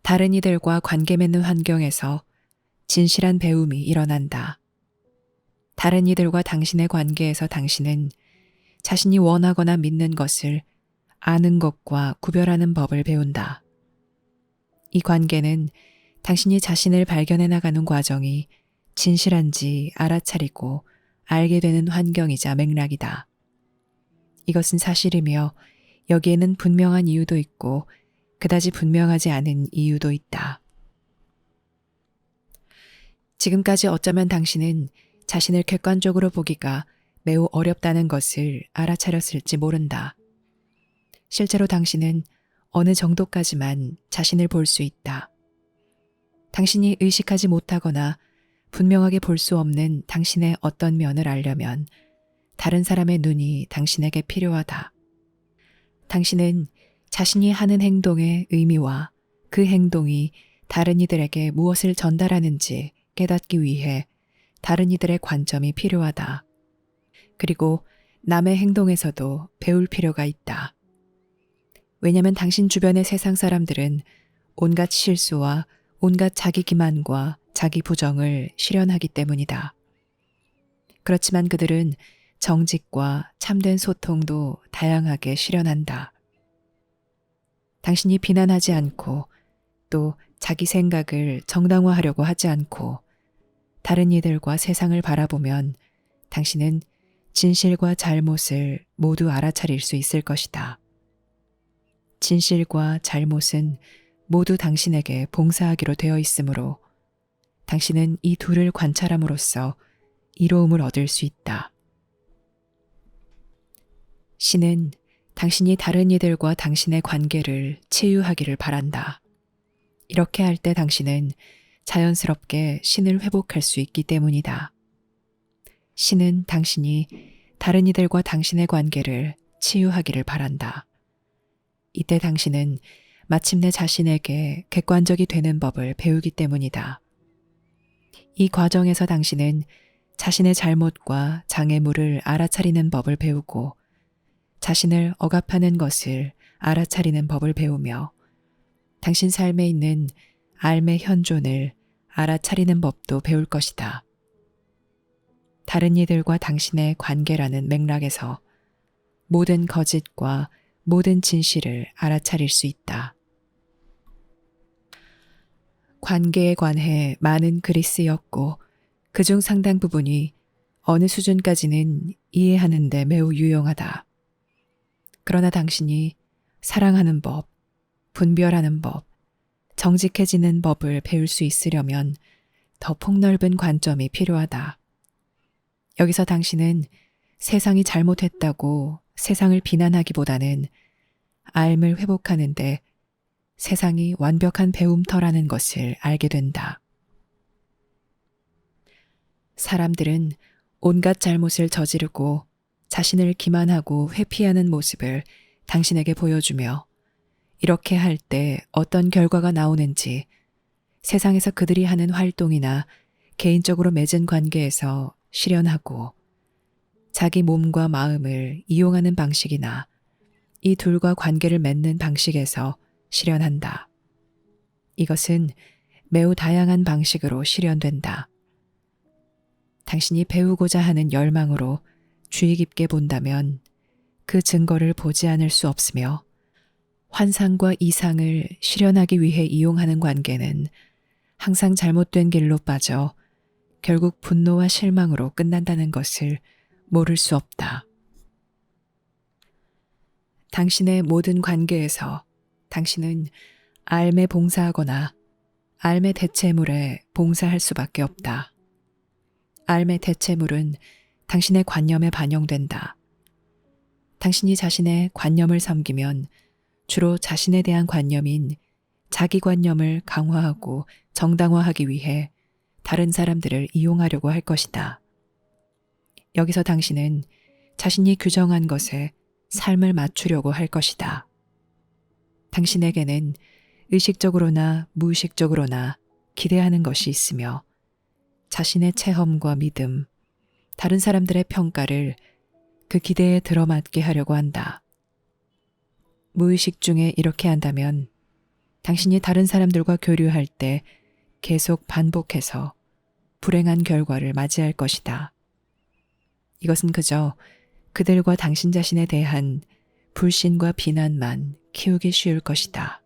다른 이들과 관계 맺는 환경에서 진실한 배움이 일어난다. 다른 이들과 당신의 관계에서 당신은 자신이 원하거나 믿는 것을 아는 것과 구별하는 법을 배운다. 이 관계는 당신이 자신을 발견해 나가는 과정이 진실한지 알아차리고 알게 되는 환경이자 맥락이다. 이것은 사실이며 여기에는 분명한 이유도 있고 그다지 분명하지 않은 이유도 있다. 지금까지 어쩌면 당신은 자신을 객관적으로 보기가 매우 어렵다는 것을 알아차렸을지 모른다. 실제로 당신은 어느 정도까지만 자신을 볼 수 있다. 당신이 의식하지 못하거나 분명하게 볼 수 없는 당신의 어떤 면을 알려면 다른 사람의 눈이 당신에게 필요하다. 당신은 자신이 하는 행동의 의미와 그 행동이 다른 이들에게 무엇을 전달하는지 깨닫기 위해 다른 이들의 관점이 필요하다. 그리고 남의 행동에서도 배울 필요가 있다. 왜냐하면 당신 주변의 세상 사람들은 온갖 실수와 온갖 자기 기만과 자기 부정을 실현하기 때문이다. 그렇지만 그들은 정직과 참된 소통도 다양하게 실현한다. 당신이 비난하지 않고 또 자기 생각을 정당화하려고 하지 않고 다른 이들과 세상을 바라보면 당신은 진실과 잘못을 모두 알아차릴 수 있을 것이다. 진실과 잘못은 모두 당신에게 봉사하기로 되어 있으므로 당신은 이 둘을 관찰함으로써 이로움을 얻을 수 있다. 신은 당신이 다른 이들과 당신의 관계를 치유하기를 바란다. 이렇게 할 때 당신은 자연스럽게 신을 회복할 수 있기 때문이다. 신은 당신이 다른 이들과 당신의 관계를 치유하기를 바란다. 이때 당신은 마침내 자신에게 객관적이 되는 법을 배우기 때문이다. 이 과정에서 당신은 자신의 잘못과 장애물을 알아차리는 법을 배우고 자신을 억압하는 것을 알아차리는 법을 배우며 당신 삶에 있는 삶의 현존을 알아차리는 법도 배울 것이다. 다른 이들과 당신의 관계라는 맥락에서 모든 거짓과 모든 진실을 알아차릴 수 있다. 관계에 관해 많은 글이 쓰였고 그중 상당 부분이 어느 수준까지는 이해하는 데 매우 유용하다. 그러나 당신이 사랑하는 법, 분별하는 법, 정직해지는 법을 배울 수 있으려면 더 폭넓은 관점이 필요하다. 여기서 당신은 세상이 잘못했다고 세상을 비난하기보다는 삶을 회복하는데 세상이 완벽한 배움터라는 것을 알게 된다. 사람들은 온갖 잘못을 저지르고 자신을 기만하고 회피하는 모습을 당신에게 보여주며 이렇게 할 때 어떤 결과가 나오는지 세상에서 그들이 하는 활동이나 개인적으로 맺은 관계에서 실현하고 자기 몸과 마음을 이용하는 방식이나 이 둘과 관계를 맺는 방식에서 실현한다. 이것은 매우 다양한 방식으로 실현된다. 당신이 배우고자 하는 열망으로 주의 깊게 본다면 그 증거를 보지 않을 수 없으며 환상과 이상을 실현하기 위해 이용하는 관계는 항상 잘못된 길로 빠져 결국 분노와 실망으로 끝난다는 것을 모를 수 없다. 당신의 모든 관계에서 당신은 삶에 봉사하거나 삶의 대체물에 봉사할 수밖에 없다. 삶의 대체물은 당신의 관념에 반영된다. 당신이 자신의 관념을 섬기면 주로 자신에 대한 관념인 자기 관념을 강화하고 정당화하기 위해 다른 사람들을 이용하려고 할 것이다. 여기서 당신은 자신이 규정한 것에 삶을 맞추려고 할 것이다. 당신에게는 의식적으로나 무의식적으로나 기대하는 것이 있으며 자신의 체험과 믿음, 다른 사람들의 평가를 그 기대에 들어맞게 하려고 한다. 무의식 중에 이렇게 한다면 당신이 다른 사람들과 교류할 때 계속 반복해서 불행한 결과를 맞이할 것이다. 이것은 그저 그들과 당신 자신에 대한 불신과 비난만 키우기 쉬울 것이다.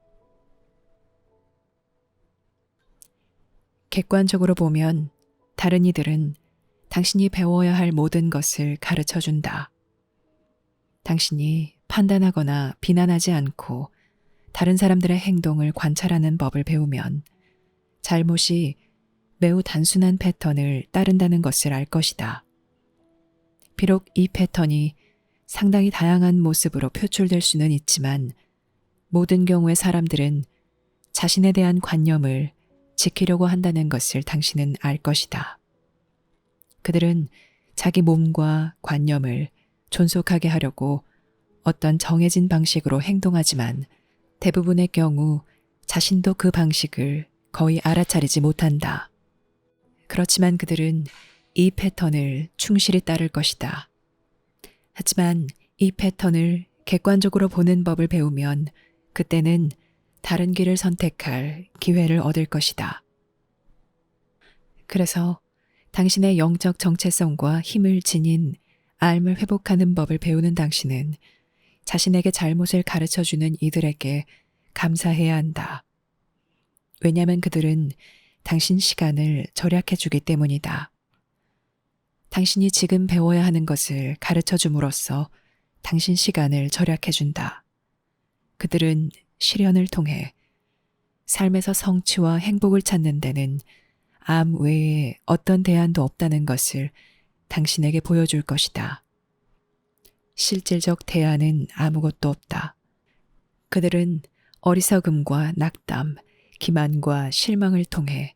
객관적으로 보면 다른 이들은 당신이 배워야 할 모든 것을 가르쳐 준다. 당신이 판단하거나 비난하지 않고 다른 사람들의 행동을 관찰하는 법을 배우면 잘못이 매우 단순한 패턴을 따른다는 것을 알 것이다. 비록 이 패턴이 상당히 다양한 모습으로 표출될 수는 있지만 모든 경우의 사람들은 자신에 대한 관념을 지키려고 한다는 것을 당신은 알 것이다. 그들은 자기 몸과 관념을 존속하게 하려고 어떤 정해진 방식으로 행동하지만 대부분의 경우 자신도 그 방식을 거의 알아차리지 못한다. 그렇지만 그들은 이 패턴을 충실히 따를 것이다. 하지만 이 패턴을 객관적으로 보는 법을 배우면 그때는 다른 길을 선택할 기회를 얻을 것이다. 그래서 당신의 영적 정체성과 힘을 지닌 삶을 회복하는 법을 배우는 당신은 자신에게 잘못을 가르쳐주는 이들에게 감사해야 한다. 왜냐하면 그들은 당신 시간을 절약해주기 때문이다. 당신이 지금 배워야 하는 것을 가르쳐줌으로써 당신 시간을 절약해준다. 그들은 시련을 통해 삶에서 성취와 행복을 찾는 데는 암 외에 어떤 대안도 없다는 것을 당신에게 보여줄 것이다. 실질적 대안은 아무것도 없다. 그들은 어리석음과 낙담, 기만과 실망을 통해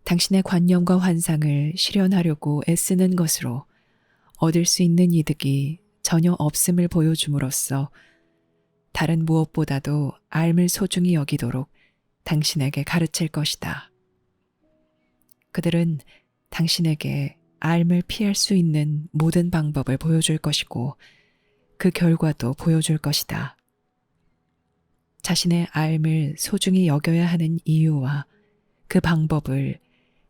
당신의 관념과 환상을 실현하려고 애쓰는 것으로 얻을 수 있는 이득이 전혀 없음을 보여줌으로써 다른 무엇보다도 삶을 소중히 여기도록 당신에게 가르칠 것이다. 그들은 당신에게 삶을 피할 수 있는 모든 방법을 보여줄 것이고 그 결과도 보여줄 것이다. 자신의 삶을 소중히 여겨야 하는 이유와 그 방법을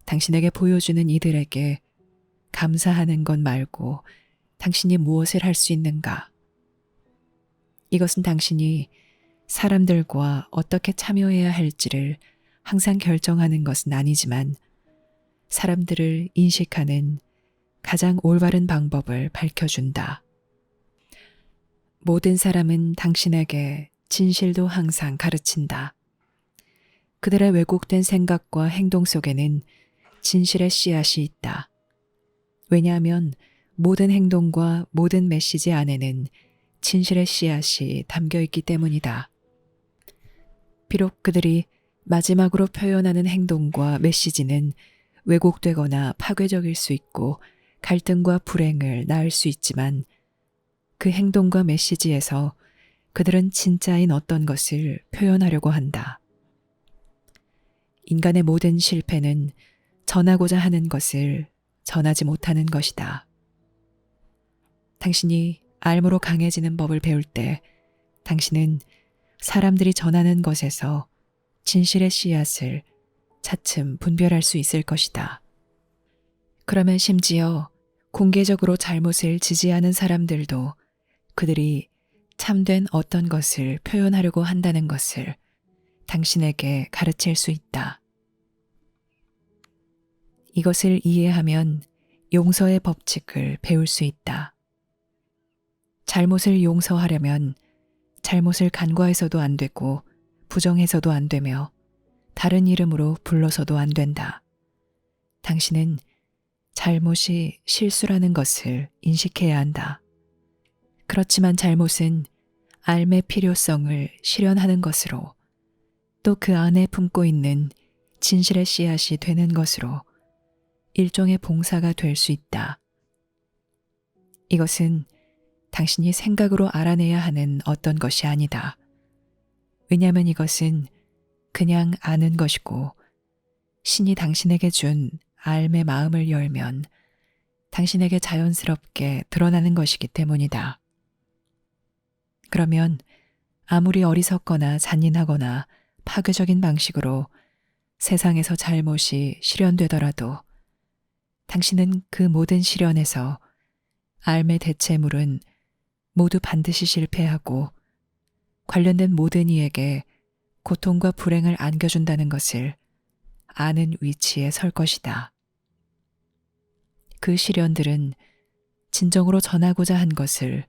당신에게 보여주는 이들에게 감사하는 것 말고 당신이 무엇을 할 수 있는가? 이것은 당신이 사람들과 어떻게 참여해야 할지를 항상 결정하는 것은 아니지만 사람들을 인식하는 가장 올바른 방법을 밝혀준다. 모든 사람은 당신에게 진실도 항상 가르친다. 그들의 왜곡된 생각과 행동 속에는 진실의 씨앗이 있다. 왜냐하면 모든 행동과 모든 메시지 안에는 진실의 씨앗이 담겨 있기 때문이다. 비록 그들이 마지막으로 표현하는 행동과 메시지는 왜곡되거나 파괴적일 수 있고 갈등과 불행을 낳을 수 있지만 그 행동과 메시지에서 그들은 진짜인 어떤 것을 표현하려고 한다. 인간의 모든 실패는 전하고자 하는 것을 전하지 못하는 것이다. 당신이 삶으로 강해지는 법을 배울 때 당신은 사람들이 전하는 것에서 진실의 씨앗을 차츰 분별할 수 있을 것이다. 그러면 심지어 공개적으로 잘못을 지지하는 사람들도 그들이 참된 어떤 것을 표현하려고 한다는 것을 당신에게 가르칠 수 있다. 이것을 이해하면 용서의 법칙을 배울 수 있다. 잘못을 용서하려면 잘못을 간과해서도 안 되고 부정해서도 안 되며 다른 이름으로 불러서도 안 된다. 당신은 잘못이 실수라는 것을 인식해야 한다. 그렇지만 잘못은 삶의 필요성을 실현하는 것으로 또 그 안에 품고 있는 진실의 씨앗이 되는 것으로 일종의 봉사가 될 수 있다. 이것은 당신이 생각으로 알아내야 하는 어떤 것이 아니다. 왜냐하면 이것은 그냥 아는 것이고 신이 당신에게 준 삶의 마음을 열면 당신에게 자연스럽게 드러나는 것이기 때문이다. 그러면 아무리 어리석거나 잔인하거나 파괴적인 방식으로 세상에서 잘못이 실현되더라도 당신은 그 모든 실현에서 삶의 대체물은 모두 반드시 실패하고 관련된 모든 이에게 고통과 불행을 안겨준다는 것을 아는 위치에 설 것이다. 그 시련들은 진정으로 전하고자 한 것을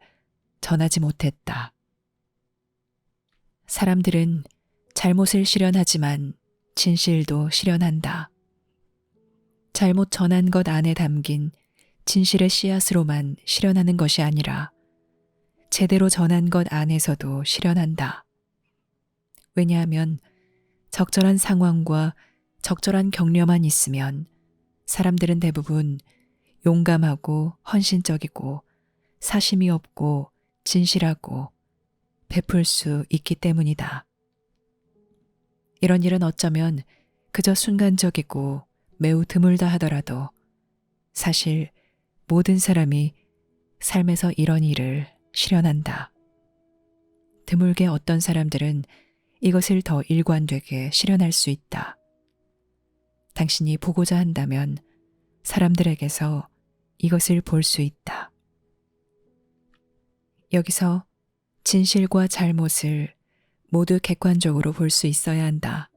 전하지 못했다. 사람들은 잘못을 실현하지만 진실도 실현한다. 잘못 전한 것 안에 담긴 진실의 씨앗으로만 실현하는 것이 아니라 제대로 전한 것 안에서도 실현한다. 왜냐하면 적절한 상황과 적절한 격려만 있으면 사람들은 대부분 용감하고 헌신적이고 사심이 없고 진실하고 베풀 수 있기 때문이다. 이런 일은 어쩌면 그저 순간적이고 매우 드물다 하더라도 사실 모든 사람이 삶에서 이런 일을 실현한다. 드물게 어떤 사람들은 이것을 더 일관되게 실현할 수 있다. 당신이 보고자 한다면 사람들에게서 이것을 볼 수 있다. 여기서 진실과 잘못을 모두 객관적으로 볼 수 있어야 한다.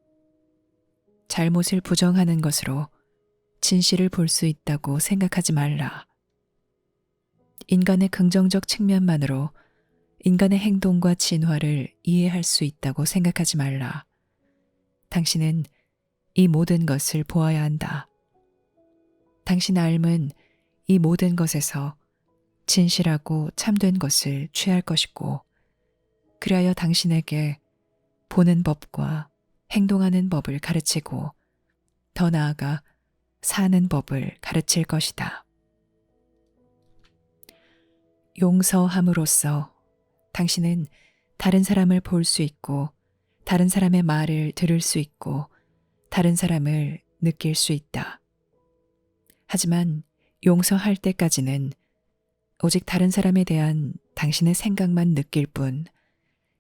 잘못을 부정하는 것으로 진실을 볼 수 있다고 생각하지 말라. 인간의 긍정적 측면만으로 인간의 행동과 진화를 이해할 수 있다고 생각하지 말라. 당신은 이 모든 것을 보아야 한다. 당신의 삶은 이 모든 것에서 진실하고 참된 것을 취할 것이고, 그리하여 당신에게 보는 법과 행동하는 법을 가르치고 더 나아가 사는 법을 가르칠 것이다. 용서함으로써 당신은 다른 사람을 볼 수 있고 다른 사람의 말을 들을 수 있고 다른 사람을 느낄 수 있다. 하지만 용서할 때까지는 오직 다른 사람에 대한 당신의 생각만 느낄 뿐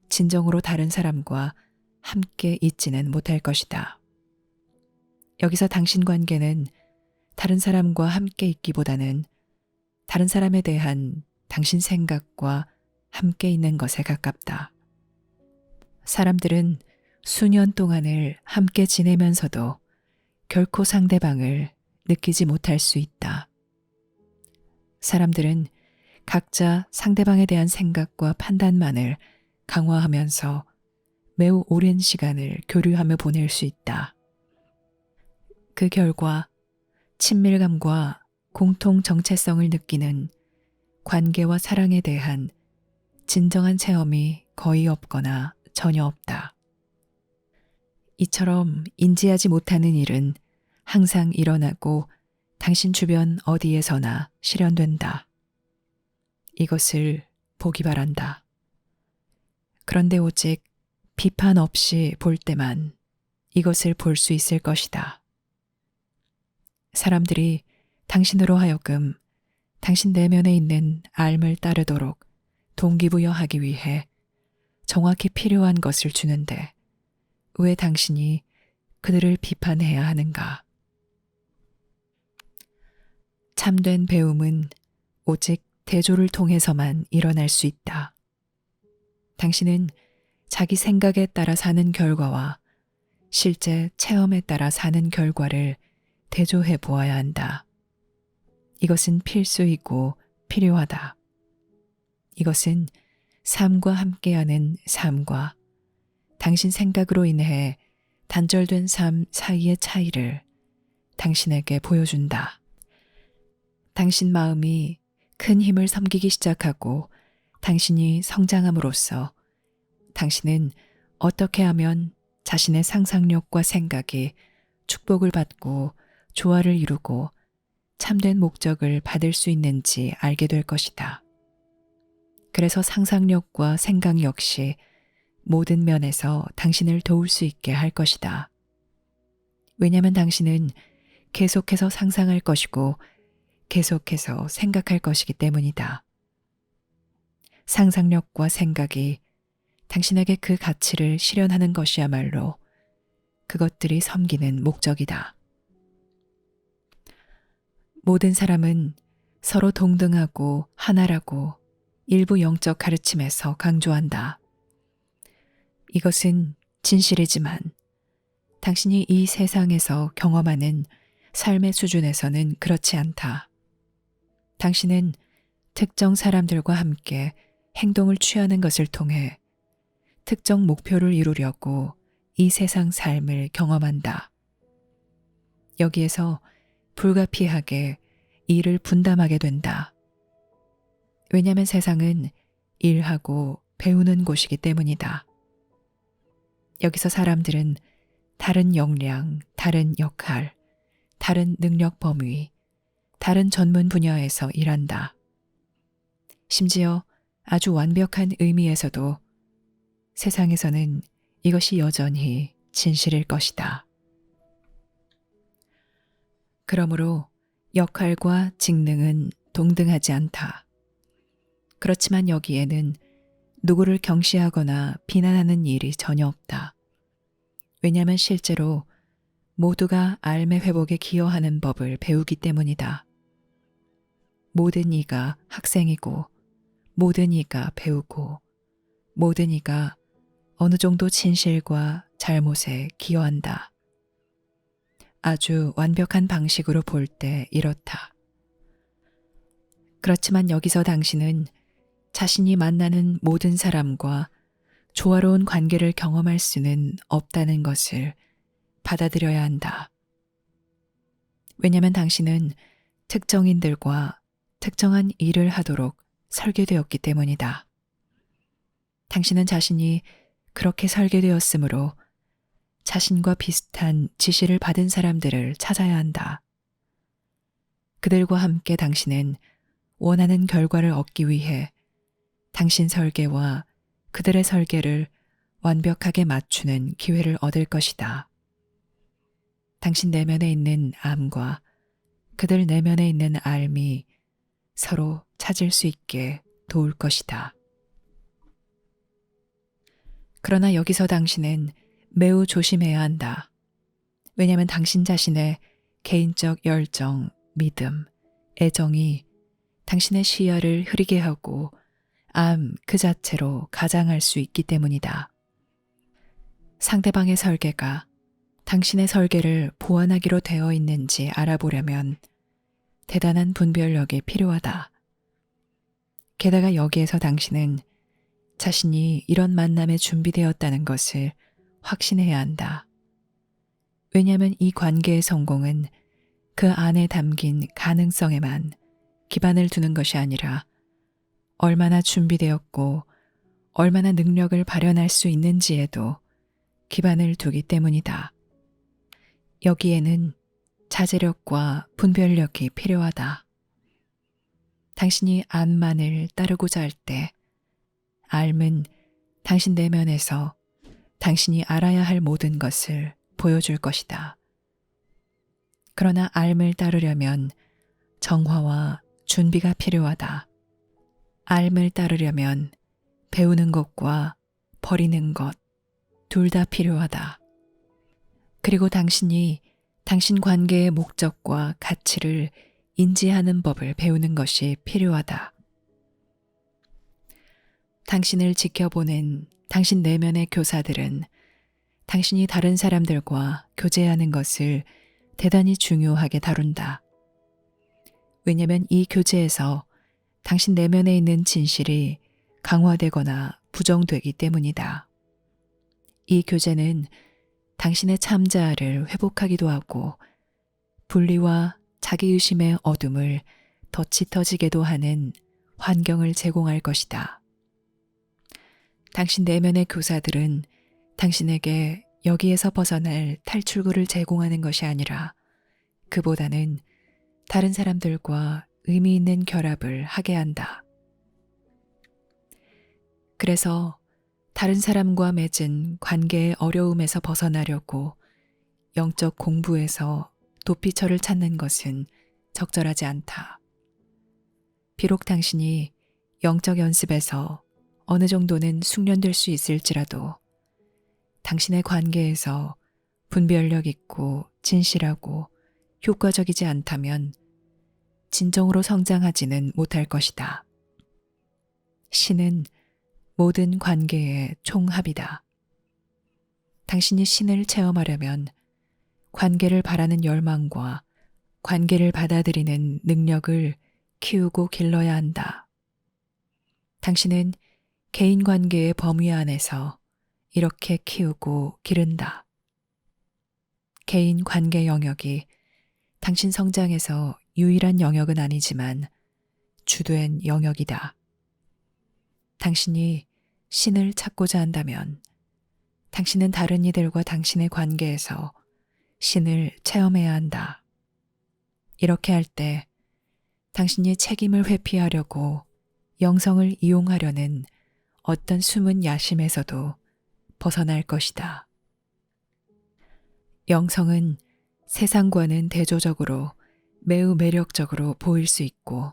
진정으로 다른 사람과 함께 있지는 못할 것이다. 여기서 당신 관계는 다른 사람과 함께 있기보다는 다른 사람에 대한 당신 생각과 함께 있는 것에 가깝다. 사람들은 수년 동안을 함께 지내면서도 결코 상대방을 느끼지 못할 수 있다. 사람들은 각자 상대방에 대한 생각과 판단만을 강화하면서 매우 오랜 시간을 교류하며 보낼 수 있다. 그 결과 친밀감과 공통 정체성을 느끼는 관계와 사랑에 대한 진정한 체험이 거의 없거나 전혀 없다. 이처럼 인지하지 못하는 일은 항상 일어나고 당신 주변 어디에서나 실현된다. 이것을 보기 바란다. 그런데 오직 비판 없이 볼 때만 이것을 볼 수 있을 것이다. 사람들이 당신으로 하여금 당신 내면에 있는 삶을 따르도록 동기부여하기 위해 정확히 필요한 것을 주는데 왜 당신이 그들을 비판해야 하는가? 참된 배움은 오직 대조를 통해서만 일어날 수 있다. 당신은 자기 생각에 따라 사는 결과와 실제 체험에 따라 사는 결과를 대조해 보아야 한다. 이것은 필수이고 필요하다. 이것은 삶과 함께하는 삶과 당신 생각으로 인해 단절된 삶 사이의 차이를 당신에게 보여준다. 당신 마음이 큰 힘을 섬기기 시작하고 당신이 성장함으로써 당신은 어떻게 하면 자신의 상상력과 생각이 축복을 받고 조화를 이루고 참된 목적을 받을 수 있는지 알게 될 것이다. 그래서 상상력과 생각 역시 모든 면에서 당신을 도울 수 있게 할 것이다. 왜냐하면 당신은 계속해서 상상할 것이고 계속해서 생각할 것이기 때문이다. 상상력과 생각이 당신에게 그 가치를 실현하는 것이야말로 그것들이 섬기는 목적이다. 모든 사람은 서로 동등하고 하나라고 일부 영적 가르침에서 강조한다. 이것은 진실이지만 당신이 이 세상에서 경험하는 삶의 수준에서는 그렇지 않다. 당신은 특정 사람들과 함께 행동을 취하는 것을 통해 특정 목표를 이루려고 이 세상 삶을 경험한다. 여기에서 불가피하게 일을 분담하게 된다. 왜냐하면 세상은 일하고 배우는 곳이기 때문이다. 여기서 사람들은 다른 역량, 다른 역할, 다른 능력 범위, 다른 전문 분야에서 일한다. 심지어 아주 완벽한 의미에서도 세상에서는 이것이 여전히 진실일 것이다. 그러므로 역할과 직능은 동등하지 않다. 그렇지만 여기에는 누구를 경시하거나 비난하는 일이 전혀 없다. 왜냐하면 실제로 모두가 삶의 회복에 기여하는 법을 배우기 때문이다. 모든 이가 학생이고 모든 이가 배우고 모든 이가 어느 정도 진실과 잘못에 기여한다. 아주 완벽한 방식으로 볼 때 이렇다. 그렇지만 여기서 당신은 자신이 만나는 모든 사람과 조화로운 관계를 경험할 수는 없다는 것을 받아들여야 한다. 왜냐하면 당신은 특정인들과 특정한 일을 하도록 설계되었기 때문이다. 당신은 자신이 그렇게 설계되었으므로 자신과 비슷한 지시를 받은 사람들을 찾아야 한다. 그들과 함께 당신은 원하는 결과를 얻기 위해 당신 설계와 그들의 설계를 완벽하게 맞추는 기회를 얻을 것이다. 당신 내면에 있는 암과 그들 내면에 있는 알미 서로 찾을 수 있게 도울 것이다. 그러나 여기서 당신은 매우 조심해야 한다. 왜냐하면 당신 자신의 개인적 열정, 믿음, 애정이 당신의 시야를 흐리게 하고 암 그 자체로 가장할 수 있기 때문이다. 상대방의 설계가 당신의 설계를 보완하기로 되어 있는지 알아보려면 대단한 분별력이 필요하다. 게다가 여기에서 당신은 자신이 이런 만남에 준비되었다는 것을 확신해야 한다. 왜냐하면 이 관계의 성공은 그 안에 담긴 가능성에만 기반을 두는 것이 아니라 얼마나 준비되었고 얼마나 능력을 발현할 수 있는지에도 기반을 두기 때문이다. 여기에는 자제력과 분별력이 필요하다. 당신이 암만을 따르고자 할 때 암은 당신 내면에서 당신이 알아야 할 모든 것을 보여줄 것이다. 그러나 암을 따르려면 정화와 준비가 필요하다. 암을 따르려면 배우는 것과 버리는 것 둘 다 필요하다. 그리고 당신이 당신 관계의 목적과 가치를 인지하는 법을 배우는 것이 필요하다. 당신을 지켜보는 당신 내면의 교사들은 당신이 다른 사람들과 교제하는 것을 대단히 중요하게 다룬다. 왜냐하면 이 교제에서 당신 내면에 있는 진실이 강화되거나 부정되기 때문이다. 이 교제는 당신의 참자아를 회복하기도 하고 분리와 자기의심의 어둠을 더 짙어지게도 하는 환경을 제공할 것이다. 당신 내면의 교사들은 당신에게 여기에서 벗어날 탈출구를 제공하는 것이 아니라 그보다는 다른 사람들과 의미 있는 결합을 하게 한다. 그래서 다른 사람과 맺은 관계의 어려움에서 벗어나려고 영적 공부에서 도피처를 찾는 것은 적절하지 않다. 비록 당신이 영적 연습에서 어느 정도는 숙련될 수 있을지라도 당신의 관계에서 분별력 있고 진실하고 효과적이지 않다면 진정으로 성장하지는 못할 것이다. 신은 모든 관계의 총합이다. 당신이 신을 체험하려면 관계를 바라는 열망과 관계를 받아들이는 능력을 키우고 길러야 한다. 당신은 개인 관계의 범위 안에서 이렇게 키우고 기른다. 개인 관계 영역이 당신 성장에서 유일한 영역은 아니지만 주된 영역이다. 당신이 신을 찾고자 한다면 당신은 다른 이들과 당신의 관계에서 신을 체험해야 한다. 이렇게 할 때 당신이 책임을 회피하려고 영성을 이용하려는 어떤 숨은 야심에서도 벗어날 것이다. 영성은 세상과는 대조적으로 매우 매력적으로 보일 수 있고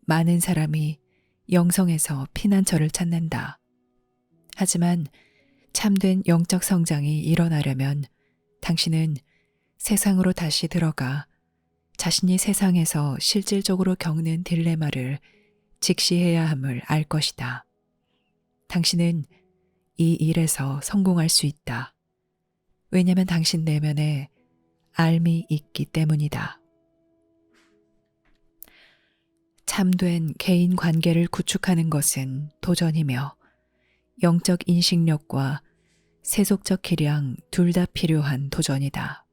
많은 사람이 영성에서 피난처를 찾는다. 하지만 참된 영적 성장이 일어나려면 당신은 세상으로 다시 들어가 자신이 세상에서 실질적으로 겪는 딜레마를 직시해야 함을 알 것이다. 당신은 이 일에서 성공할 수 있다. 왜냐하면 당신 내면에 알미 있기 때문이다. 참된 개인 관계를 구축하는 것은 도전이며 영적 인식력과 세속적 기량 둘 다 필요한 도전이다.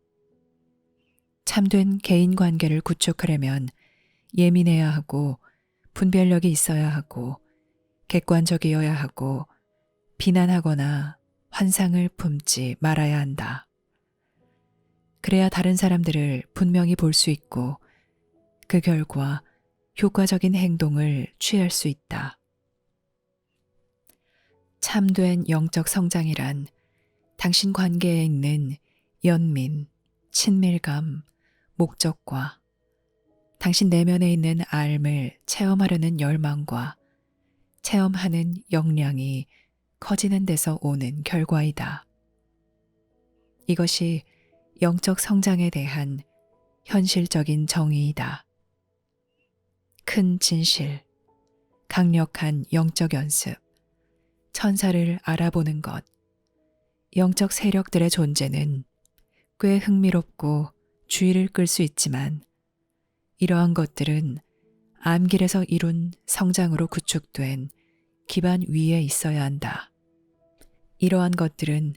참된 개인 관계를 구축하려면 예민해야 하고 분별력이 있어야 하고 객관적이어야 하고 비난하거나 환상을 품지 말아야 한다. 그래야 다른 사람들을 분명히 볼 수 있고 그 결과 효과적인 행동을 취할 수 있다. 참된 영적 성장이란 당신 관계에 있는 연민, 친밀감, 목적과 당신 내면에 있는 알을 체험하려는 열망과 체험하는 역량이 커지는 데서 오는 결과이다. 이것이 영적 성장에 대한 현실적인 정의이다. 큰 진실, 강력한 영적 연습, 천사를 알아보는 것, 영적 세력들의 존재는 꽤 흥미롭고 주의를 끌 수 있지만 이러한 것들은 암길에서 이룬 성장으로 구축된 기반 위에 있어야 한다. 이러한 것들은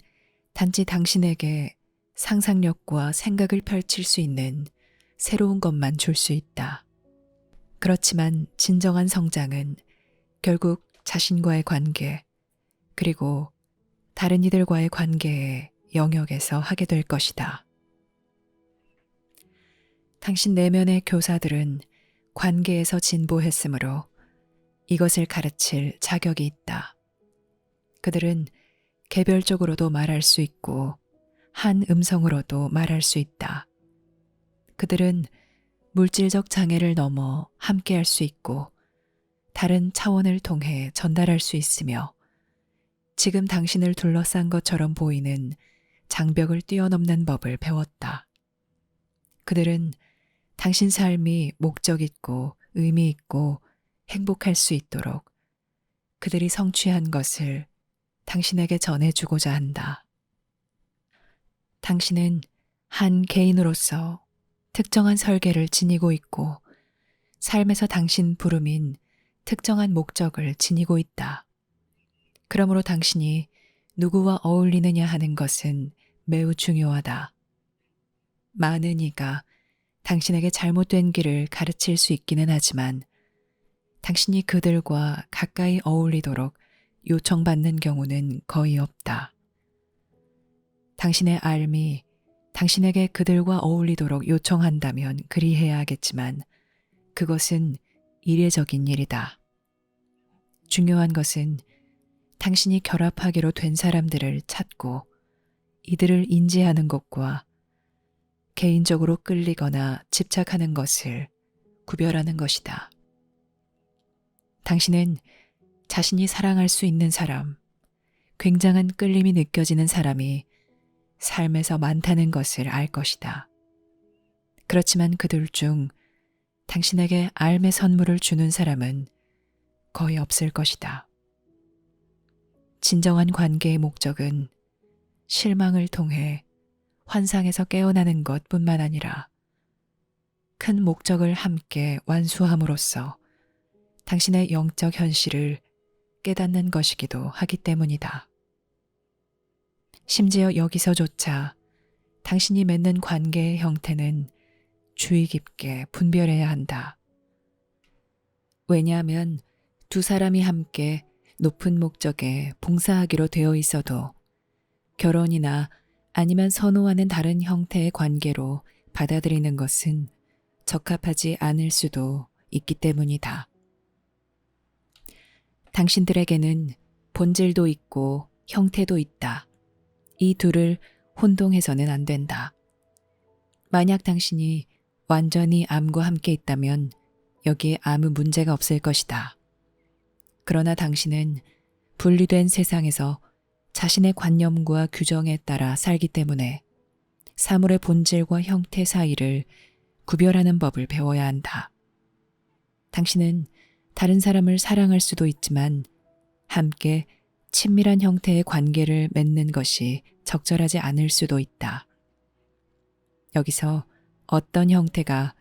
단지 당신에게 상상력과 생각을 펼칠 수 있는 새로운 것만 줄 수 있다. 그렇지만 진정한 성장은 결국 자신과의 관계, 그리고 다른 이들과의 관계의 영역에서 하게 될 것이다. 당신 내면의 교사들은 관계에서 진보했으므로 이것을 가르칠 자격이 있다. 그들은 개별적으로도 말할 수 있고 한 음성으로도 말할 수 있다. 그들은 물질적 장애를 넘어 함께할 수 있고 다른 차원을 통해 전달할 수 있으며 지금 당신을 둘러싼 것처럼 보이는 장벽을 뛰어넘는 법을 배웠다. 그들은 당신 삶이 목적 있고 의미 있고 행복할 수 있도록 그들이 성취한 것을 당신에게 전해주고자 한다. 당신은 한 개인으로서 특정한 설계를 지니고 있고 삶에서 당신 부름인 특정한 목적을 지니고 있다. 그러므로 당신이 누구와 어울리느냐 하는 것은 매우 중요하다. 많은 이가 당신에게 잘못된 길을 가르칠 수 있기는 하지만 당신이 그들과 가까이 어울리도록 요청받는 경우는 거의 없다. 당신의 알미, 당신에게 그들과 어울리도록 요청한다면 그리해야 하겠지만 그것은 이례적인 일이다. 중요한 것은 당신이 결합하기로 된 사람들을 찾고 이들을 인지하는 것과 개인적으로 끌리거나 집착하는 것을 구별하는 것이다. 당신은 자신이 사랑할 수 있는 사람, 굉장한 끌림이 느껴지는 사람이 삶에서 많다는 것을 알 것이다. 그렇지만 그들 중 당신에게 알매 선물을 주는 사람은 거의 없을 것이다. 진정한 관계의 목적은 실망을 통해 환상에서 깨어나는 것뿐만 아니라 큰 목적을 함께 완수함으로써 당신의 영적 현실을 깨닫는 것이기도 하기 때문이다. 심지어 여기서조차 당신이 맺는 관계의 형태는 주의 깊게 분별해야 한다. 왜냐하면 두 사람이 함께 높은 목적에 봉사하기로 되어 있어도 결혼이나 아니면 선호하는 다른 형태의 관계로 받아들이는 것은 적합하지 않을 수도 있기 때문이다. 당신들에게는 본질도 있고 형태도 있다. 이 둘을 혼동해서는 안 된다. 만약 당신이 완전히 암과 함께 있다면 여기에 아무 문제가 없을 것이다. 그러나 당신은 분리된 세상에서 자신의 관념과 규정에 따라 살기 때문에 사물의 본질과 형태 사이를 구별하는 법을 배워야 한다. 당신은 다른 사람을 사랑할 수도 있지만 함께 친밀한 형태의 관계를 맺는 것이 적절하지 않을 수도 있다. 여기서 어떤 형태가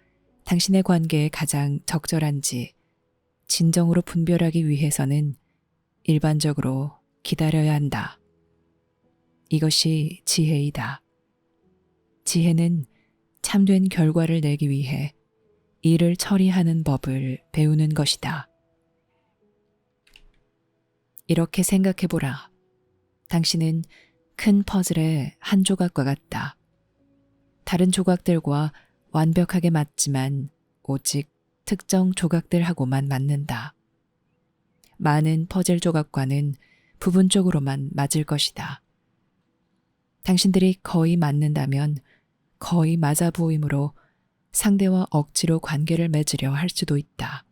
당신의 관계에 가장 적절한지 진정으로 분별하기 위해서는 일반적으로 기다려야 한다. 이것이 지혜이다. 지혜는 참된 결과를 내기 위해 일을 처리하는 법을 배우는 것이다. 이렇게 생각해보라. 당신은 큰 퍼즐의 한 조각과 같다. 다른 조각들과 완벽하게 맞지만 오직 특정 조각들하고만 맞는다. 많은 퍼즐 조각과는 부분적으로만 맞을 것이다. 당신들이 거의 맞는다면 거의 맞아 보이므로 상대와 억지로 관계를 맺으려 할 수도 있다.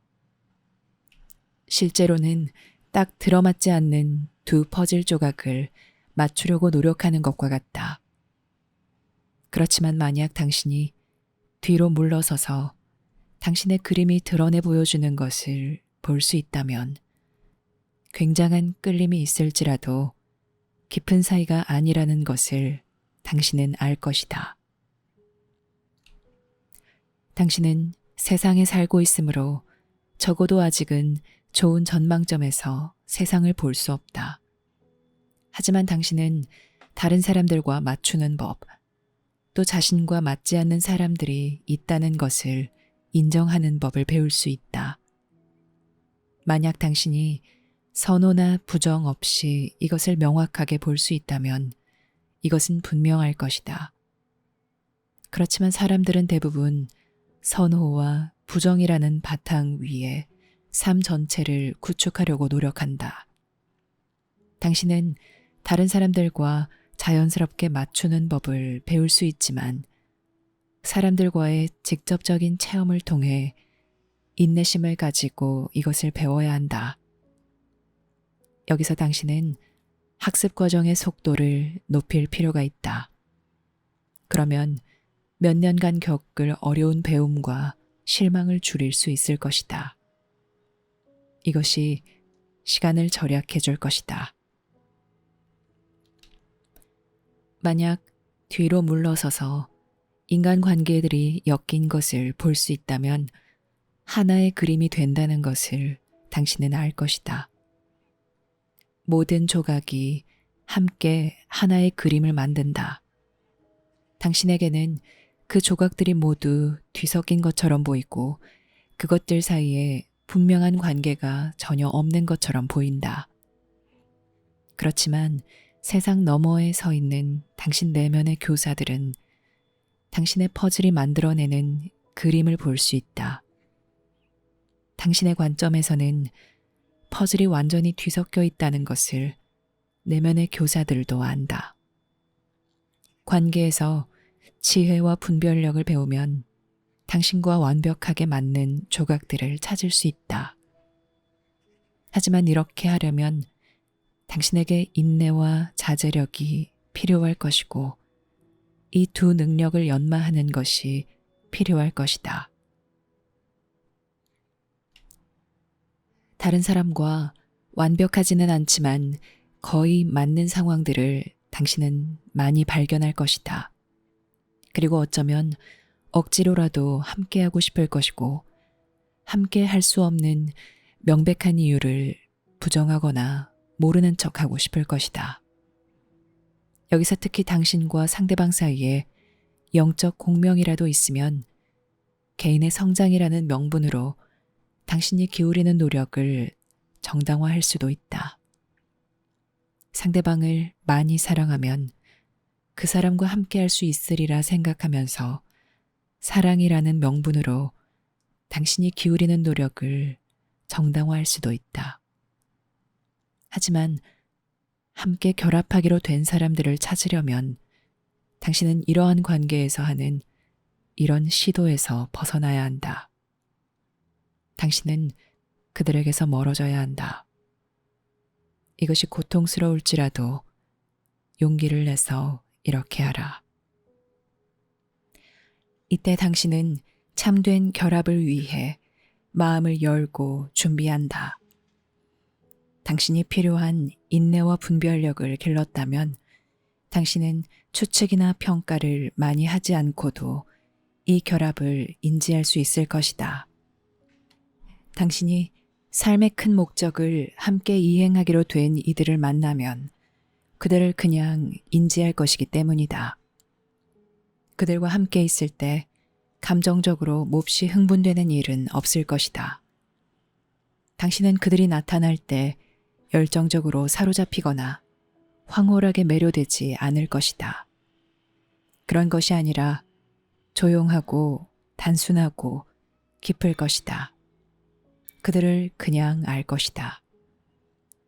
실제로는 딱 들어맞지 않는 두 퍼즐 조각을 맞추려고 노력하는 것과 같다. 그렇지만 만약 당신이 뒤로 물러서서 당신의 그림이 드러내 보여주는 것을 볼 수 있다면 굉장한 끌림이 있을지라도 깊은 사이가 아니라는 것을 당신은 알 것이다. 당신은 세상에 살고 있으므로 적어도 아직은 좋은 전망점에서 세상을 볼 수 없다. 하지만 당신은 다른 사람들과 맞추는 법, 또 자신과 맞지 않는 사람들이 있다는 것을 인정하는 법을 배울 수 있다. 만약 당신이 선호나 부정 없이 이것을 명확하게 볼 수 있다면 이것은 분명할 것이다. 그렇지만 사람들은 대부분 선호와 부정이라는 바탕 위에 삶 전체를 구축하려고 노력한다. 당신은 다른 사람들과 자연스럽게 맞추는 법을 배울 수 있지만 사람들과의 직접적인 체험을 통해 인내심을 가지고 이것을 배워야 한다. 여기서 당신은 학습 과정의 속도를 높일 필요가 있다. 그러면 몇 년간 겪을 어려운 배움과 실망을 줄일 수 있을 것이다. 이것이 시간을 절약해 줄 것이다. 만약 뒤로 물러서서 인간관계들이 엮인 것을 볼 수 있다면 하나의 그림이 된다는 것을 당신은 알 것이다. 모든 조각이 함께 하나의 그림을 만든다. 당신에게는 그 조각들이 모두 뒤섞인 것처럼 보이고 그것들 사이에 분명한 관계가 전혀 없는 것처럼 보인다. 그렇지만 세상 너머에 서 있는 당신 내면의 교사들은 당신의 퍼즐이 만들어내는 그림을 볼 수 있다. 당신의 관점에서는 퍼즐이 완전히 뒤섞여 있다는 것을 내면의 교사들도 안다. 관계에서 지혜와 분별력을 배우면 당신과 완벽하게 맞는 조각들을 찾을 수 있다. 하지만 이렇게 하려면 당신에게 인내와 자제력이 필요할 것이고 이 두 능력을 연마하는 것이 필요할 것이다. 다른 사람과 완벽하지는 않지만 거의 맞는 상황들을 당신은 많이 발견할 것이다. 그리고 어쩌면 억지로라도 함께하고 싶을 것이고, 함께 할 수 없는 명백한 이유를 부정하거나 모르는 척하고 싶을 것이다. 여기서 특히 당신과 상대방 사이에 영적 공명이라도 있으면 개인의 성장이라는 명분으로 당신이 기울이는 노력을 정당화할 수도 있다. 상대방을 많이 사랑하면 그 사람과 함께 할 수 있으리라 생각하면서 사랑이라는 명분으로 당신이 기울이는 노력을 정당화할 수도 있다. 하지만 함께 결합하기로 된 사람들을 찾으려면 당신은 이러한 관계에서 하는 이런 시도에서 벗어나야 한다. 당신은 그들에게서 멀어져야 한다. 이것이 고통스러울지라도 용기를 내서 이렇게 하라. 이때 당신은 참된 결합을 위해 마음을 열고 준비한다. 당신이 필요한 인내와 분별력을 길렀다면 당신은 추측이나 평가를 많이 하지 않고도 이 결합을 인지할 수 있을 것이다. 당신이 삶의 큰 목적을 함께 이행하기로 된 이들을 만나면 그들을 그냥 인지할 것이기 때문이다. 그들과 함께 있을 때 감정적으로 몹시 흥분되는 일은 없을 것이다. 당신은 그들이 나타날 때 열정적으로 사로잡히거나 황홀하게 매료되지 않을 것이다. 그런 것이 아니라 조용하고 단순하고 깊을 것이다. 그들을 그냥 알 것이다.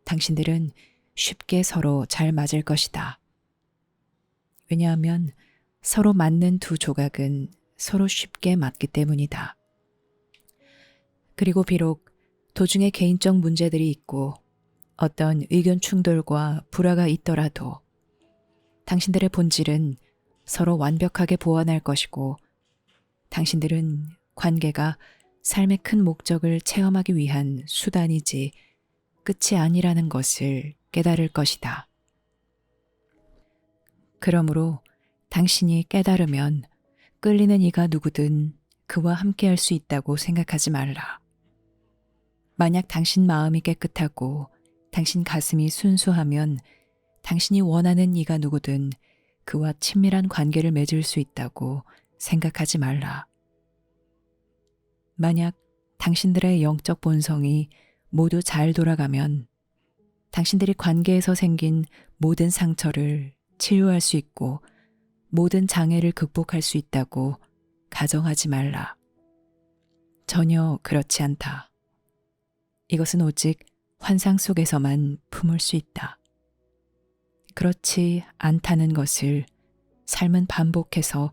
당신들은 쉽게 서로 잘 맞을 것이다. 왜냐하면 서로 맞는 두 조각은 서로 쉽게 맞기 때문이다. 그리고 비록 도중에 개인적 문제들이 있고 어떤 의견 충돌과 불화가 있더라도 당신들의 본질은 서로 완벽하게 보완할 것이고 당신들은 관계가 삶의 큰 목적을 체험하기 위한 수단이지 끝이 아니라는 것을 깨달을 것이다. 그러므로 당신이 깨달으면 끌리는 이가 누구든 그와 함께할 수 있다고 생각하지 말라. 만약 당신 마음이 깨끗하고 당신 가슴이 순수하면 당신이 원하는 이가 누구든 그와 친밀한 관계를 맺을 수 있다고 생각하지 말라. 만약 당신들의 영적 본성이 모두 잘 돌아가면 당신들이 관계에서 생긴 모든 상처를 치유할 수 있고 모든 장애를 극복할 수 있다고 가정하지 말라. 전혀 그렇지 않다. 이것은 오직 환상 속에서만 품을 수 있다. 그렇지 않다는 것을 삶은 반복해서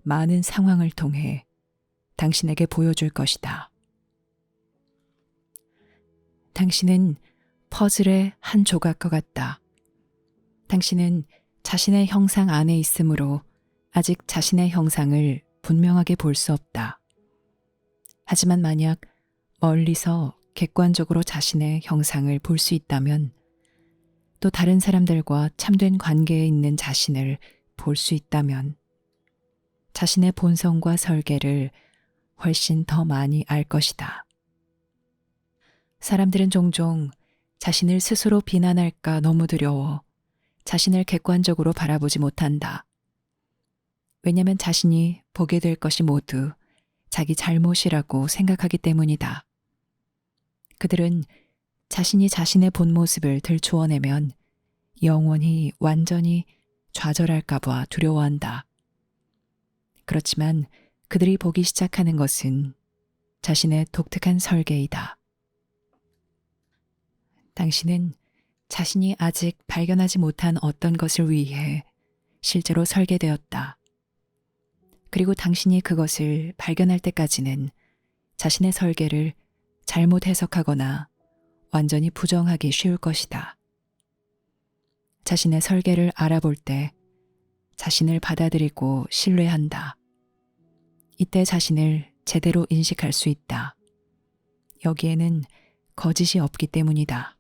많은 상황을 통해 당신에게 보여줄 것이다. 당신은 퍼즐의 한 조각과 같다. 당신은 자신의 형상 안에 있으므로 아직 자신의 형상을 분명하게 볼 수 없다. 하지만 만약 멀리서 객관적으로 자신의 형상을 볼 수 있다면 또 다른 사람들과 참된 관계에 있는 자신을 볼 수 있다면 자신의 본성과 설계를 훨씬 더 많이 알 것이다. 사람들은 종종 자신을 스스로 비난할까 너무 두려워 자신을 객관적으로 바라보지 못한다. 왜냐하면 자신이 보게 될 것이 모두 자기 잘못이라고 생각하기 때문이다. 그들은 자신이 자신의 본 모습을 들추어내면 영원히 완전히 좌절할까 봐 두려워한다. 그렇지만 그들이 보기 시작하는 것은 자신의 독특한 설계이다. 당신은 자신이 아직 발견하지 못한 어떤 것을 위해 실제로 설계되었다. 그리고 당신이 그것을 발견할 때까지는 자신의 설계를 잘못 해석하거나 완전히 부정하기 쉬울 것이다. 자신의 설계를 알아볼 때 자신을 받아들이고 신뢰한다. 이때 자신을 제대로 인식할 수 있다. 여기에는 거짓이 없기 때문이다.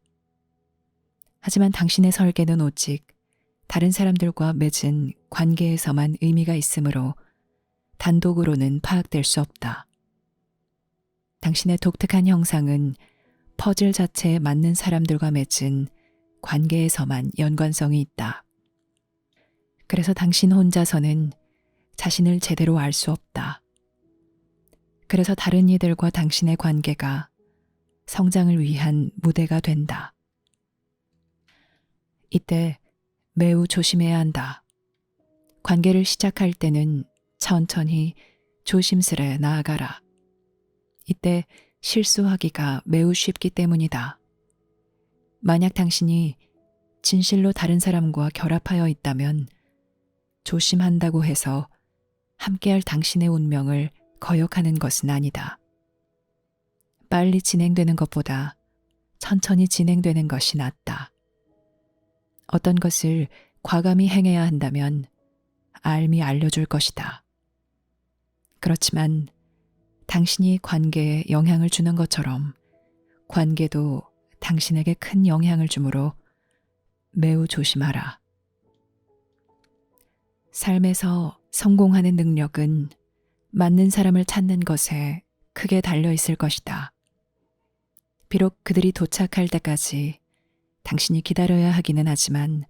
하지만 당신의 설계는 오직 다른 사람들과 맺은 관계에서만 의미가 있으므로 단독으로는 파악될 수 없다. 당신의 독특한 형상은 퍼즐 자체에 맞는 사람들과 맺은 관계에서만 연관성이 있다. 그래서 당신 혼자서는 자신을 제대로 알 수 없다. 그래서 다른 이들과 당신의 관계가 성장을 위한 무대가 된다. 이때 매우 조심해야 한다. 관계를 시작할 때는 천천히 조심스레 나아가라. 이때 실수하기가 매우 쉽기 때문이다. 만약 당신이 진실로 다른 사람과 결합하여 있다면 조심한다고 해서 함께할 당신의 운명을 거역하는 것은 아니다. 빨리 진행되는 것보다 천천히 진행되는 것이 낫다. 어떤 것을 과감히 행해야 한다면 알미 알려줄 것이다. 그렇지만 당신이 관계에 영향을 주는 것처럼 관계도 당신에게 큰 영향을 주므로 매우 조심하라. 삶에서 성공하는 능력은 맞는 사람을 찾는 것에 크게 달려 있을 것이다. 비록 그들이 도착할 때까지 당신이 기다려야 하기는 하지만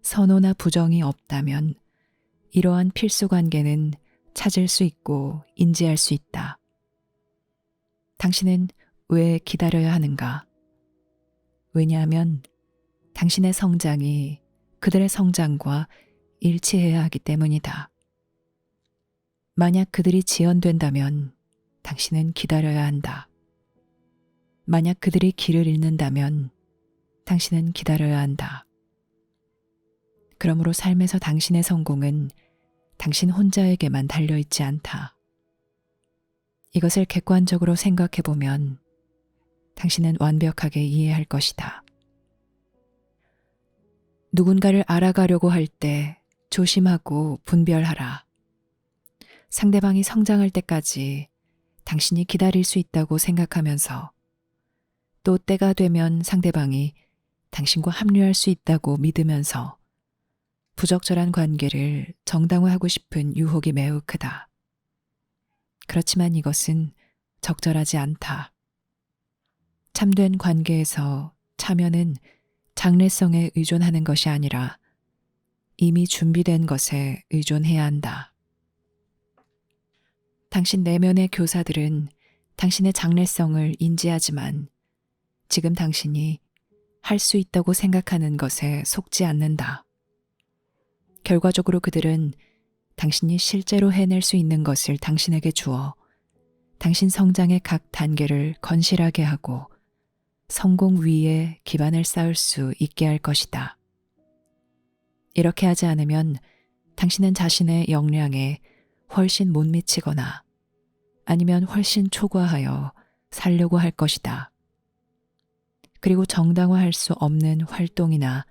선호나 부정이 없다면 이러한 필수 관계는 찾을 수 있고 인지할 수 있다. 당신은 왜 기다려야 하는가? 왜냐하면 당신의 성장이 그들의 성장과 일치해야 하기 때문이다. 만약 그들이 지연된다면 당신은 기다려야 한다. 만약 그들이 길을 잃는다면 당신은 기다려야 한다. 그러므로 삶에서 당신의 성공은 당신 혼자에게만 달려있지 않다. 이것을 객관적으로 생각해보면 당신은 완벽하게 이해할 것이다. 누군가를 알아가려고 할 때 조심하고 분별하라. 상대방이 성장할 때까지 당신이 기다릴 수 있다고 생각하면서 또 때가 되면 상대방이 당신과 합류할 수 있다고 믿으면서 부적절한 관계를 정당화하고 싶은 유혹이 매우 크다. 그렇지만 이것은 적절하지 않다. 참된 관계에서 참여는 장래성에 의존하는 것이 아니라 이미 준비된 것에 의존해야 한다. 당신 내면의 교사들은 당신의 장래성을 인지하지만 지금 당신이 할 수 있다고 생각하는 것에 속지 않는다. 결과적으로 그들은 당신이 실제로 해낼 수 있는 것을 당신에게 주어 당신 성장의 각 단계를 건실하게 하고 성공 위에 기반을 쌓을 수 있게 할 것이다. 이렇게 하지 않으면 당신은 자신의 역량에 훨씬 못 미치거나 아니면 훨씬 초과하여 살려고 할 것이다. 그리고 정당화할 수 없는 활동이나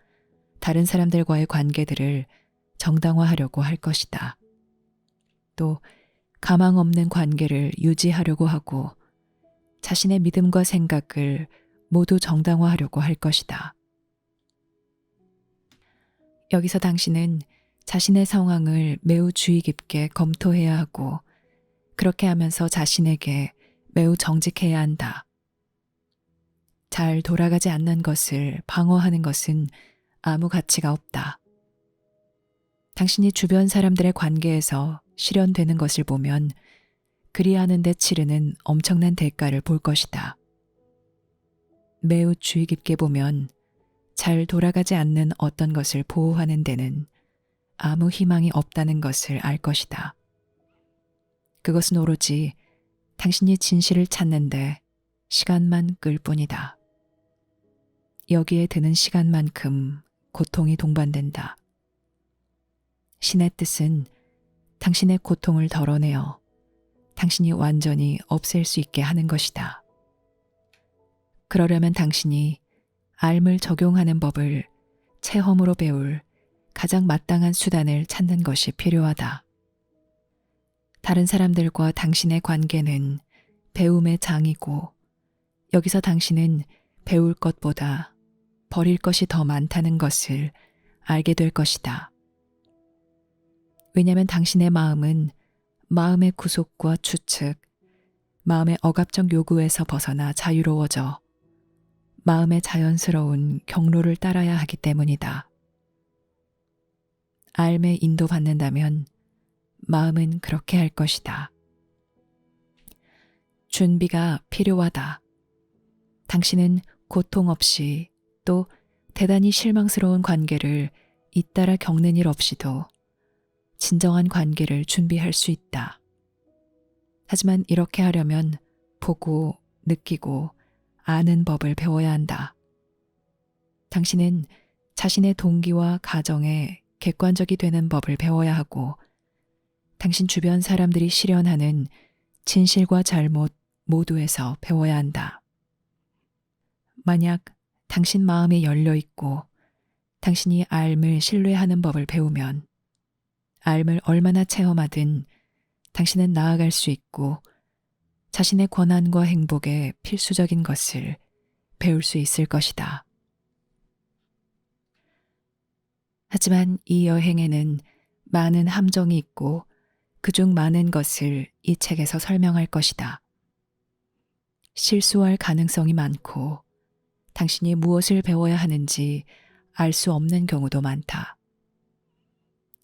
다른 사람들과의 관계들을 정당화하려고 할 것이다. 또 가망 없는 관계를 유지하려고 하고 자신의 믿음과 생각을 모두 정당화하려고 할 것이다. 여기서 당신은 자신의 상황을 매우 주의 깊게 검토해야 하고 그렇게 하면서 자신에게 매우 정직해야 한다. 잘 돌아가지 않는 것을 방어하는 것은 아무 가치가 없다. 당신이 주변 사람들의 관계에서 실현되는 것을 보면 그리하는 데 치르는 엄청난 대가를 볼 것이다. 매우 주의 깊게 보면 잘 돌아가지 않는 어떤 것을 보호하는 데는 아무 희망이 없다는 것을 알 것이다. 그것은 오로지 당신이 진실을 찾는데 시간만 끌 뿐이다. 여기에 드는 시간만큼 고통이 동반된다. 신의 뜻은 당신의 고통을 덜어내어 당신이 완전히 없앨 수 있게 하는 것이다. 그러려면 당신이 앓을 적용하는 법을 체험으로 배울 가장 마땅한 수단을 찾는 것이 필요하다. 다른 사람들과 당신의 관계는 배움의 장이고 여기서 당신은 배울 것보다 버릴 것이 더 많다는 것을 알게 될 것이다. 왜냐하면 당신의 마음은 마음의 구속과 추측, 마음의 억압적 요구에서 벗어나 자유로워져 마음의 자연스러운 경로를 따라야 하기 때문이다. 알매 인도받는다면 마음은 그렇게 할 것이다. 준비가 필요하다. 당신은 고통 없이 또 대단히 실망스러운 관계를 잇따라 겪는 일 없이도 진정한 관계를 준비할 수 있다. 하지만 이렇게 하려면 보고 느끼고 아는 법을 배워야 한다. 당신은 자신의 동기와 가정에 객관적이 되는 법을 배워야 하고 당신 주변 사람들이 실현하는 진실과 잘못 모두에서 배워야 한다. 만약 당신 마음이 열려 있고 당신이 알 신뢰하는 법을 배우면 알 얼마나 체험하든 당신은 나아갈 수 있고 자신의 권한과 행복에 필수적인 것을 배울 수 있을 것이다. 하지만 이 여행에는 많은 함정이 있고 그중 많은 것을 이 책에서 설명할 것이다. 실수할 가능성이 많고 당신이 무엇을 배워야 하는지 알 수 없는 경우도 많다.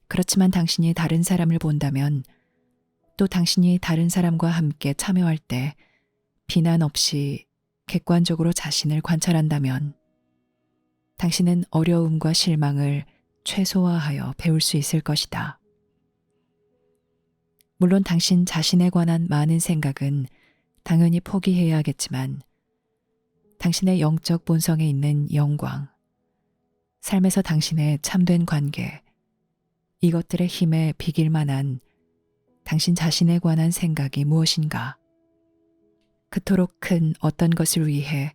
그렇지만 당신이 다른 사람을 본다면 또 당신이 다른 사람과 함께 참여할 때 비난 없이 객관적으로 자신을 관찰한다면 당신은 어려움과 실망을 최소화하여 배울 수 있을 것이다. 물론 당신 자신에 관한 많은 생각은 당연히 포기해야겠지만 당신의 영적 본성에 있는 영광, 삶에서 당신의 참된 관계, 이것들의 힘에 비길 만한 당신 자신에 관한 생각이 무엇인가? 그토록 큰 어떤 것을 위해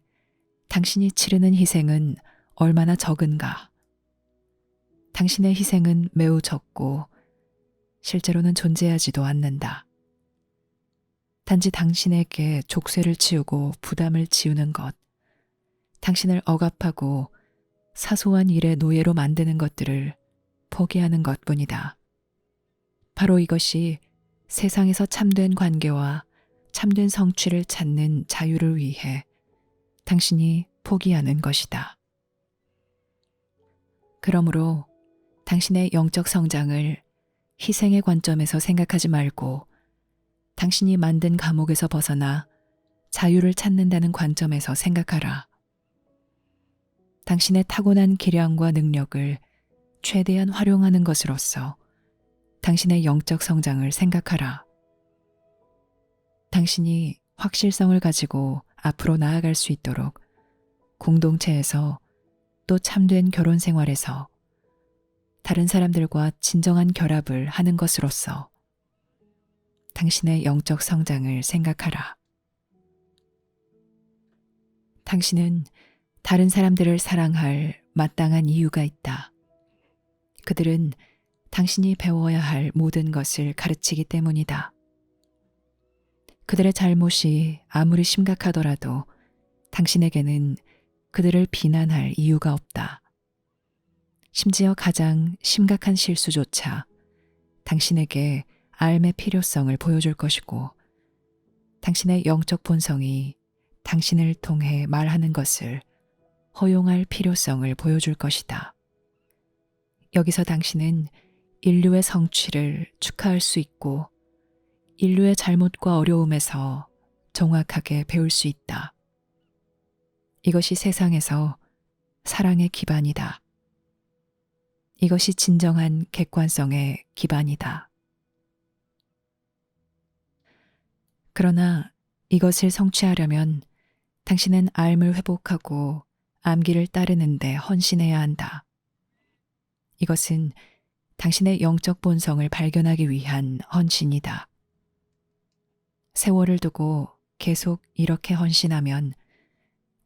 당신이 치르는 희생은 얼마나 적은가? 당신의 희생은 매우 적고 실제로는 존재하지도 않는다. 단지 당신에게 족쇄를 치우고 부담을 지우는 것, 당신을 억압하고 사소한 일의 노예로 만드는 것들을 포기하는 것뿐이다. 바로 이것이 세상에서 참된 관계와 참된 성취를 찾는 자유를 위해 당신이 포기하는 것이다. 그러므로 당신의 영적 성장을 희생의 관점에서 생각하지 말고 당신이 만든 감옥에서 벗어나 자유를 찾는다는 관점에서 생각하라. 당신의 타고난 기량과 능력을 최대한 활용하는 것으로서 당신의 영적 성장을 생각하라. 당신이 확실성을 가지고 앞으로 나아갈 수 있도록 공동체에서 또 참된 결혼 생활에서 다른 사람들과 진정한 결합을 하는 것으로서 당신의 영적 성장을 생각하라. 당신은 다른 사람들을 사랑할 마땅한 이유가 있다. 그들은 당신이 배워야 할 모든 것을 가르치기 때문이다. 그들의 잘못이 아무리 심각하더라도 당신에게는 그들을 비난할 이유가 없다. 심지어 가장 심각한 실수조차 당신에게 알의 필요성을 보여줄 것이고 당신의 영적 본성이 당신을 통해 말하는 것을 허용할 필요성을 보여줄 것이다. 여기서 당신은 인류의 성취를 축하할 수 있고 인류의 잘못과 어려움에서 정확하게 배울 수 있다. 이것이 세상에서 사랑의 기반이다. 이것이 진정한 객관성의 기반이다. 그러나 이것을 성취하려면 당신은 알을 회복하고 암기를 따르는데 헌신해야 한다. 이것은 당신의 영적 본성을 발견하기 위한 헌신이다. 세월을 두고 계속 이렇게 헌신하면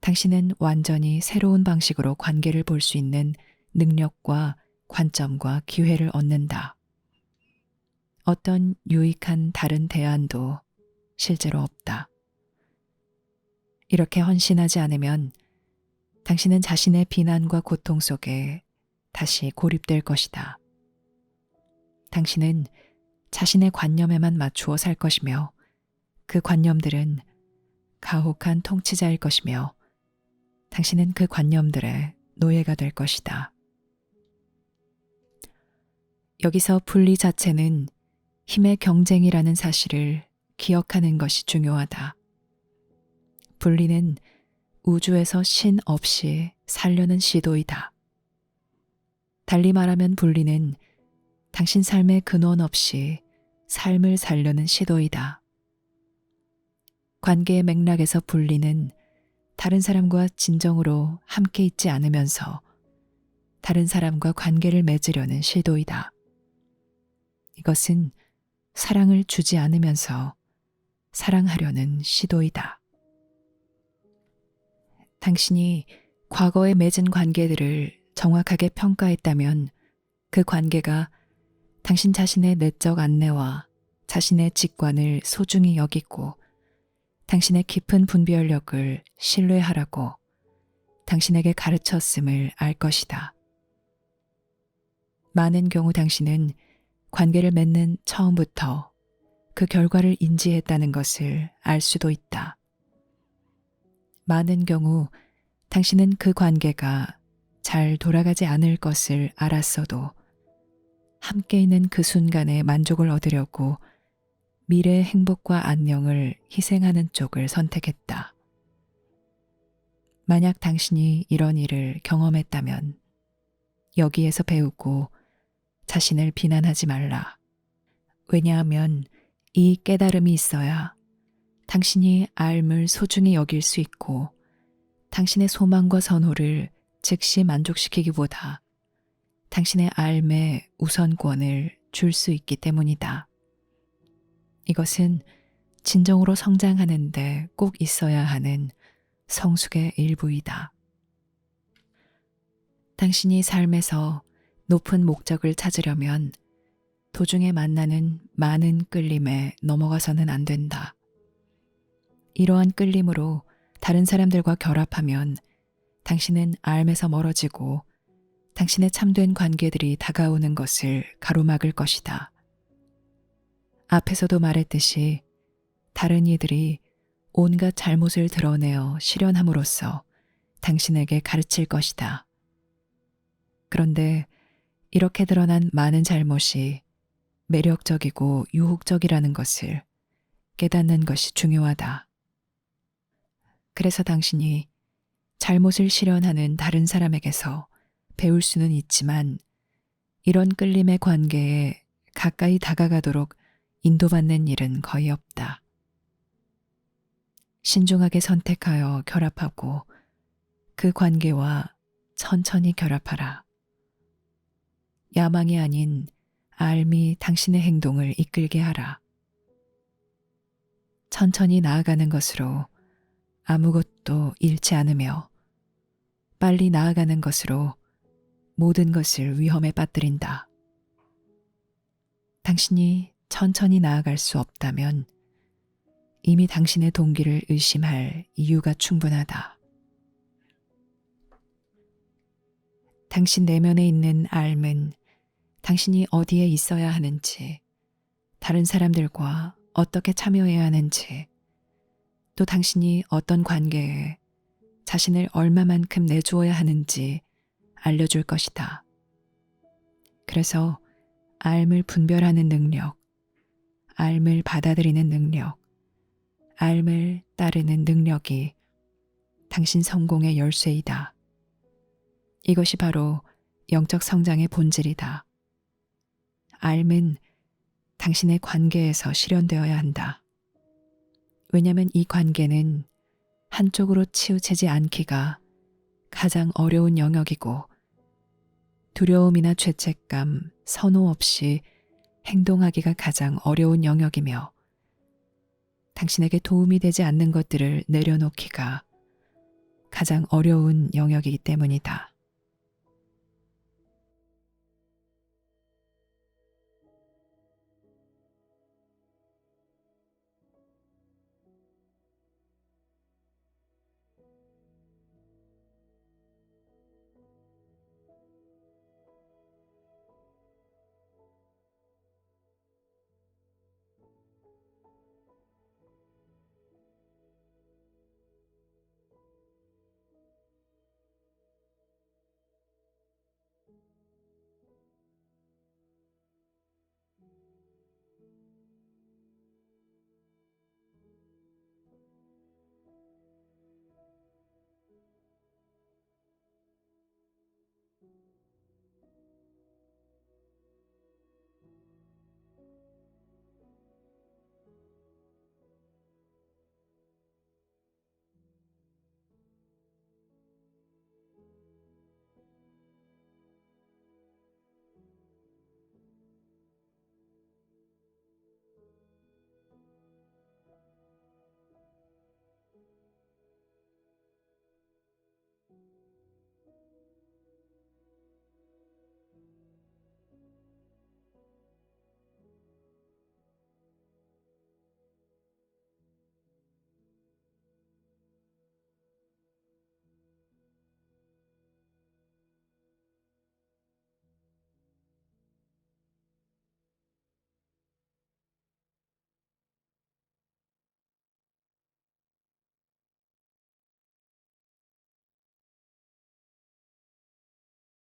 당신은 완전히 새로운 방식으로 관계를 볼 수 있는 능력과 관점과 기회를 얻는다. 어떤 유익한 다른 대안도 실제로 없다. 이렇게 헌신하지 않으면 당신은 자신의 비난과 고통 속에 다시 고립될 것이다. 당신은 자신의 관념에만 맞추어 살 것이며 그 관념들은 가혹한 통치자일 것이며 당신은 그 관념들의 노예가 될 것이다. 여기서 분리 자체는 힘의 경쟁이라는 사실을 기억하는 것이 중요하다. 분리는 우주에서 신 없이 살려는 시도이다. 달리 말하면 분리는 당신 삶의 근원 없이 삶을 살려는 시도이다. 관계의 맥락에서 분리는 다른 사람과 진정으로 함께 있지 않으면서 다른 사람과 관계를 맺으려는 시도이다. 이것은 사랑을 주지 않으면서 사랑하려는 시도이다. 당신이 과거에 맺은 관계들을 정확하게 평가했다면 그 관계가 당신 자신의 내적 안내와 자신의 직관을 소중히 여기고 당신의 깊은 분별력을 신뢰하라고 당신에게 가르쳤음을 알 것이다. 많은 경우 당신은 관계를 맺는 처음부터 그 결과를 인지했다는 것을 알 수도 있다. 많은 경우 당신은 그 관계가 잘 돌아가지 않을 것을 알았어도 함께 있는 그 순간에 만족을 얻으려고 미래의 행복과 안녕을 희생하는 쪽을 선택했다. 만약 당신이 이런 일을 경험했다면 여기에서 배우고 자신을 비난하지 말라. 왜냐하면 이 깨달음이 있어야 당신이 삶을 소중히 여길 수 있고 당신의 소망과 선호를 즉시 만족시키기보다 당신의 삶에 우선권을 줄 수 있기 때문이다. 이것은 진정으로 성장하는 데 꼭 있어야 하는 성숙의 일부이다. 당신이 삶에서 높은 목적을 찾으려면 도중에 만나는 많은 끌림에 넘어가서는 안 된다. 이러한 끌림으로 다른 사람들과 결합하면 당신은 삶에서 멀어지고 당신의 참된 관계들이 다가오는 것을 가로막을 것이다. 앞에서도 말했듯이 다른 이들이 온갖 잘못을 드러내어 실현함으로써 당신에게 가르칠 것이다. 그런데 이렇게 드러난 많은 잘못이 매력적이고 유혹적이라는 것을 깨닫는 것이 중요하다. 그래서 당신이 잘못을 실현하는 다른 사람에게서 배울 수는 있지만 이런 끌림의 관계에 가까이 다가가도록 인도받는 일은 거의 없다. 신중하게 선택하여 결합하고 그 관계와 천천히 결합하라. 야망이 아닌 알미 당신의 행동을 이끌게 하라. 천천히 나아가는 것으로 아무것도 잃지 않으며 빨리 나아가는 것으로 모든 것을 위험에 빠뜨린다. 당신이 천천히 나아갈 수 없다면 이미 당신의 동기를 의심할 이유가 충분하다. 당신 내면에 있는 삶은 당신이 어디에 있어야 하는지, 다른 사람들과 어떻게 참여해야 하는지, 또 당신이 어떤 관계에 자신을 얼마만큼 내주어야 하는지 알려줄 것이다. 그래서 삶을 분별하는 능력, 삶을 받아들이는 능력, 삶을 따르는 능력이 당신 성공의 열쇠이다. 이것이 바로 영적 성장의 본질이다. 삶은 당신의 관계에서 실현되어야 한다. 왜냐하면 이 관계는 한쪽으로 치우치지 않기가 가장 어려운 영역이고 두려움이나 죄책감, 선호 없이 행동하기가 가장 어려운 영역이며 당신에게 도움이 되지 않는 것들을 내려놓기가 가장 어려운 영역이기 때문이다.